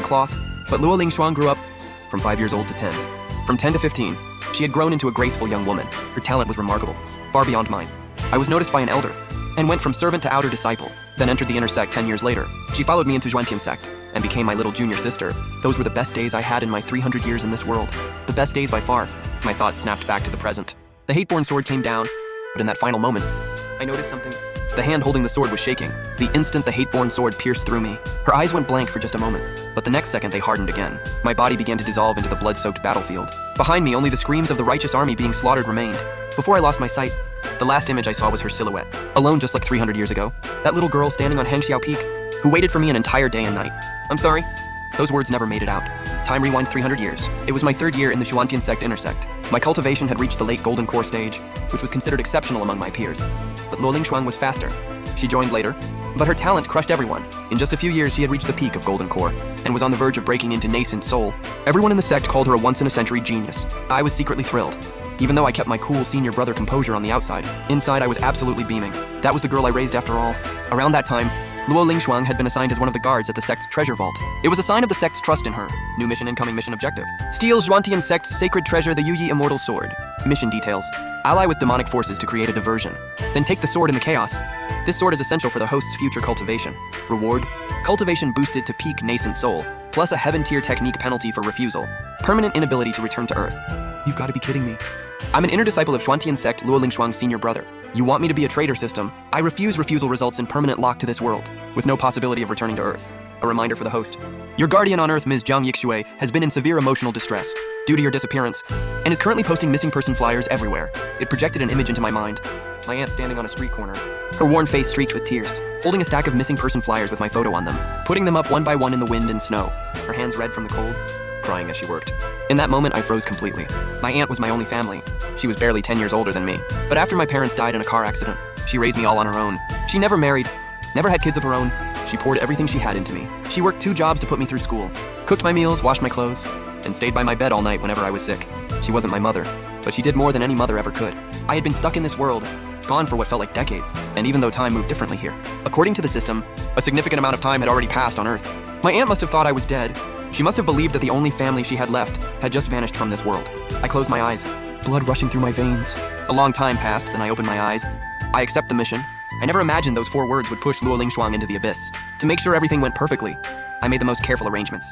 cloth, but Luo Lingshuang grew up from 5 years old to 10. From 10 to 15, she had grown into a graceful young woman. Her talent was remarkable, far beyond mine. I was noticed by an elder, and went from servant to outer disciple, then entered the inner sect 10 years later. She followed me into Zhuantian sect, and became my little junior sister. Those were the best days I had in my 300 years in this world. The best days by far. My thoughts snapped back to the present. The hate-born sword came down, but in that final moment, I noticed something. The hand holding the sword was shaking. The instant the hate-born sword pierced through me, her eyes went blank for just a moment, but the next second they hardened again. My body began to dissolve into the blood-soaked battlefield. Behind me, only the screams of the righteous army being slaughtered remained. Before I lost my sight, the last image I saw was her silhouette, alone just like 300 years ago. That little girl standing on Hengxiao Peak, who waited for me an entire day and night. I'm sorry, those words never made it out. Time rewinds 300 years. It was my 3rd year in the Zhuantian sect intersect. My cultivation had reached the late golden core stage, which was considered exceptional among my peers. But Luo Lingshuang was faster. She joined later, but her talent crushed everyone. In just a few years, she had reached the peak of golden core, and was on the verge of breaking into nascent soul. Everyone in the sect called her a once-in-a-century genius. I was secretly thrilled. Even though I kept my cool senior brother composure on the outside, inside I was absolutely beaming. That was the girl I raised after all. Around that time, Luo Lingshuang had been assigned as one of the guards at the sect's treasure vault. It was a sign of the sect's trust in her. New mission incoming mission objective. Steal Zhuantian sect's sacred treasure, the Yuyi Immortal Sword. Mission details. Ally with demonic forces to create a diversion. Then take the sword in the chaos. This sword is essential for the host's future cultivation. Reward: cultivation boosted to peak nascent soul, plus a heaven tier technique penalty for refusal. Permanent inability to return to Earth. You've got to be kidding me. I'm an inner disciple of Zhuantian sect, Luo Lingshuang's senior brother. You want me to be a traitor system? I refuse. Refusal results in permanent lock to this world, with no possibility of returning to Earth. A reminder for the host. Your guardian on Earth, Ms. Zhang Yixue, has been in severe emotional distress due to your disappearance, and is currently posting missing person flyers everywhere. It projected an image into my mind. My aunt standing on a street corner, her worn face streaked with tears, holding a stack of missing person flyers with my photo on them, putting them up one by one in the wind and snow, her hands red from the cold, crying as she worked. In that moment, I froze completely. My aunt was my only family. She was barely 10 years older than me. But after my parents died in a car accident, she raised me all on her own. She never married, never had kids of her own. She poured everything she had into me. She worked 2 jobs to put me through school, cooked my meals, washed my clothes, and stayed by my bed all night whenever I was sick. She wasn't my mother, but she did more than any mother ever could. I had been stuck in this world, gone for what felt like decades, and even though time moved differently here, according to the system, a significant amount of time had already passed on Earth. My aunt must have thought I was dead. She must have believed that the only family she had left had just vanished from this world. I closed my eyes, blood rushing through my veins. A long time passed, then I opened my eyes. I accept the mission. I never imagined those 4 words would push Luo Lingshuang into the abyss. To make sure everything went perfectly, I made the most careful arrangements.